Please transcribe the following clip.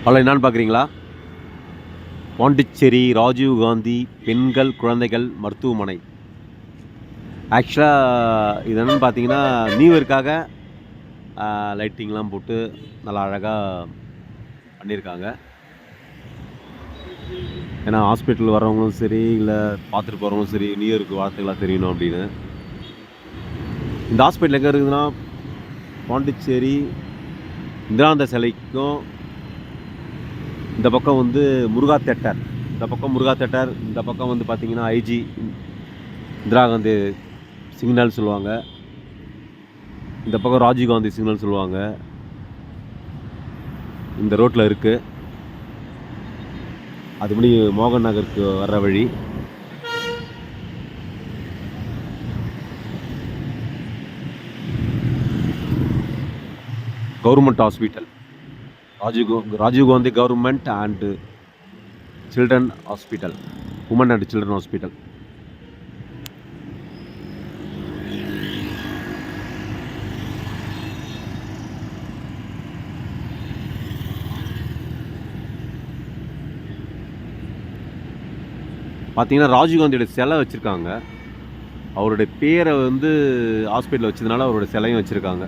Hello, என்னான்னு பார்க்குறீங்களா? பாண்டிச்சேரி ராஜீவ் காந்தி பெண்கள் குழந்தைகள் மருத்துவமனை. ஆக்சுவலாக இது என்னென்னு பார்த்தீங்கன்னா, நியூ இயர்க்காக லைட்டிங்லாம் போட்டு நல்லா அழகாக பண்ணியிருக்காங்க. ஏன்னா ஹாஸ்பிட்டல் வரவங்களும் சரி, இல்லை பார்த்துட்டு போகிறவங்களும் சரி, நியூ இயருக்கு வாழ்த்துக்களாக தெரியணும் அப்படின்னு. இந்த ஹாஸ்பிட்டல் எங்கே இருக்குதுன்னா, பாண்டிச்சேரி இந்திராந்த சிலைக்கும் இந்த பக்கம் வந்து முருகா தேட்டர், இந்த பக்கம் முருகா தேட்டர், இந்த பக்கம் வந்து பார்த்திங்கன்னா ஐஜி இந்திரா காந்தி சிக்னல் சொல்லுவாங்க, இந்த பக்கம் ராஜீவ் காந்தி சிக்னல் சொல்லுவாங்க. இந்த ரோட்டில் இருக்குது. அதுபடி மோகன் நகருக்கு வர்ற வழி. Government hospital, Rajiv Gandhi government and children hospital, women and children hospital. பார்த்தீங்கன்னா ராஜீவ்காந்தியோட சிலை வச்சுருக்காங்க. அவருடைய பேரை வந்து ஹாஸ்பிட்டலில் வச்சதுனால அவருடைய சிலையும் வச்சுருக்காங்க.